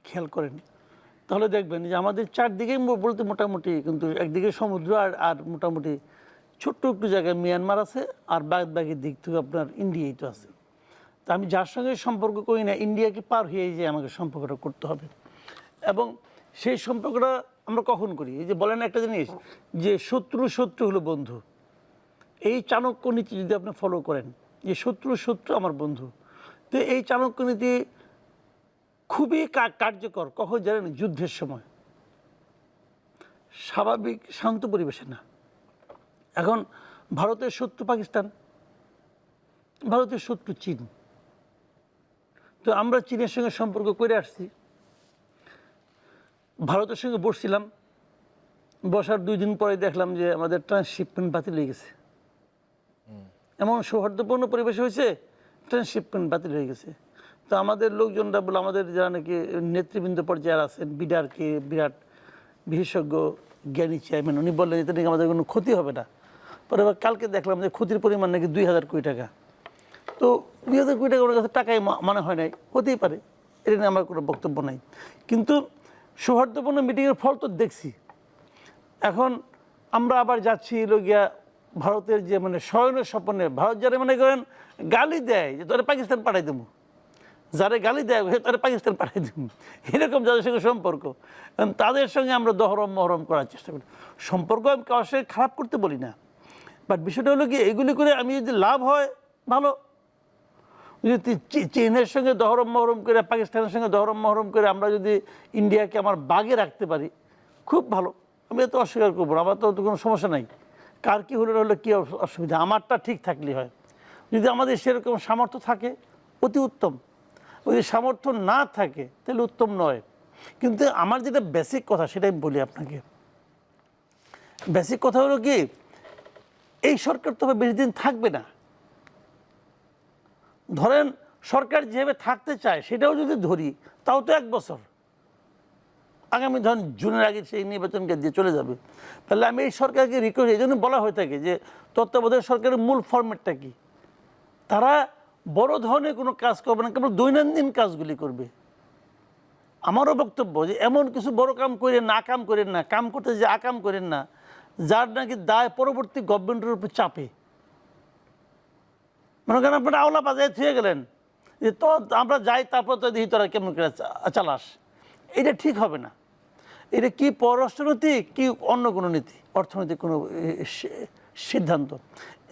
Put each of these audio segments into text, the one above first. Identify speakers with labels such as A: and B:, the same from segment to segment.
A: খেয়াল করেন তাহলে দেখবেন যে আমাদের চারদিকেই বলতে মোটামুটি কিন্তু একদিকে সমুদ্র আর মোটামুটি ছোট্ট একটু জায়গায় মিয়ানমার আছে, আর বাকি দিক থেকে আপনার ইন্ডিয়াই তো আছে। তা আমি যার সঙ্গে সম্পর্ক করি না, ইন্ডিয়াকে পার হয়ে যে আমাকে সম্পর্কটা করতে হবে। এবং সেই সম্পর্কটা আমরা কখন করি? এই যে বলেন একটা জিনিস যে শত্রু হলো বন্ধু, এই চাণক্য নীতি যদি আপনি ফলো করেন যে শত্রু আমার বন্ধু, তো এই চাণক্য নীতি খুবই কার্যকর কখন জানেন? যুদ্ধের সময়, স্বাভাবিক শান্ত পরিবেশে না। এখন ভারতের শত্রু পাকিস্তান, ভারতের শত্রু চীন, তো আমরা চীনের সঙ্গে সম্পর্ক করে আসছি, ভারতের সঙ্গে বসছিলাম, বসার 2 দিন পরে দেখলাম যে আমাদের ট্রান্সশিপমেন্ট বাতিল হয়ে গেছে। এমন সৌহার্দ্যপূর্ণ পরিবেশ হয়েছে, ট্রান্সশিপমেন্ট বাতিল হয়ে গেছে। তো আমাদের লোকজনরা বলে, আমাদের যারা নাকি নেতৃবৃন্দ পর্যায়ে আছেন, বিরাটকে বিরাট বিশেষজ্ঞ জ্ঞানী চেয়ারম্যান, উনি বললেন এতে নাকি আমাদের কোনো ক্ষতি হবে না। পরে আবার কালকে দেখলাম যে ক্ষতির পরিমাণ নাকি 2000 কোটি টাকা। তো 2000 কোটি টাকা ওনার কাছে টাকাই মনে হয় নাই, হতেই পারে, এটা নিয়ে আমার কোনো বক্তব্য নাই। কিন্তু সৌহার্দ্যপূর্ণ মিটিংয়ের ফল তো দেখছি। এখন আমরা আবার যাচ্ছি গিয়া ভারতের যে মানে শয়নের স্বপ্নে, ভারত যারা মনে করেন গালি দেয় যে তোরা পাকিস্তান পাঠাই দেবো, যারা গালি দেয় তারা পাকিস্তান পাঠাই দেবো, এরকম যাদের সঙ্গে সম্পর্ক, তাদের সঙ্গে আমরা মহরম করার চেষ্টা করি। সম্পর্ক আমি কারোর সঙ্গে খারাপ করতে বলি না, বাট বিষয়টা হলো কি, এগুলি করে আমি যদি লাভ হয় ভালো, যদি চীনের সঙ্গে মহরম করে, পাকিস্তানের সঙ্গে মহরম করে আমরা যদি ইন্ডিয়াকে আমার বাগে রাখতে পারি, খুব ভালো, আমি এত অস্বীকার করবো না, আমার তো কোনো সমস্যা নাই। কার কী হলে কী অসুবিধা, আমারটা ঠিক থাকলে হয়। যদি আমাদের সেরকম সামর্থ্য থাকে অতি উত্তম, যদি সামর্থ্য না থাকে তাহলে উত্তম নয়। কিন্তু আমার যেটা বেসিক কথা সেটা আমি বলি আপনাকে। বেসিক কথা হলো কি, এই সরকার তো বেশি দিন থাকবে না। ধরেন সরকার যেভাবে থাকতে চায় সেটাও যদি ধরি, তাও তো 1 বছর, আগামী ধরেন জুনের আগে সেই নির্বাচনকে দিয়ে চলে যাবে। তাহলে আমি এই সরকারকে রিকোয়েস্ট, এই জন্য বলা হয়ে থাকে যে তত্ত্বাবধায়ক সরকারের মূল ফরম্যাটটা কি, তারা বড় ধরনের কোনো কাজ করবে না, কেবল দৈনন্দিন কাজগুলি করবে। আমারও বক্তব্য যে এমন কিছু বড় কাম করেন না, আকাম করেন না, কাম করতে যে আকাম করেন না, যার নাকি দায় পরবর্তী গভর্নমেন্টের উপর চাপে। মনে করেন আপনারা আওলা বাজায় থুয়ে গেলেন যে তো আমরা যাই, তারপর তো দেখি তোরা কেমন করে চালাস, এটা ঠিক হবে না। এটা কি পররাষ্ট্রনীতি কি অন্য কোনো নীতি, অর্থনৈতিক কোনো সিদ্ধান্ত,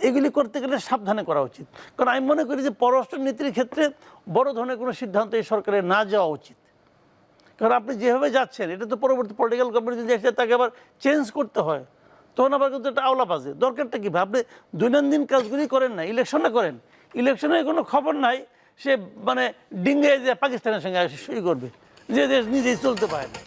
A: এগুলি করতে গেলে সাবধানে করা উচিত। কারণ আমি মনে করি যে পররাষ্ট্র নীতির ক্ষেত্রে বড় ধরনের কোনো সিদ্ধান্ত এই সরকারের না যাওয়া উচিত। কারণ আপনি যেভাবে যাচ্ছেন, এটা তো পরবর্তী পলিটিক্যাল গভর্নমেন্ট যদি আসে তাকে আবার চেঞ্জ করতে হয়, তখন আবার কিন্তু একটা আওলা বাজে। দরকারটা কী, আপনি দৈনন্দিন কাজগুলি করেন না, ইলেকশনে করেন, ইলেকশনের কোনো খবর নাই, সে মানে ডিঙ্গে যে পাকিস্তানের সঙ্গে সই করবে, যে দেশ নিজেই চলতে পারে না।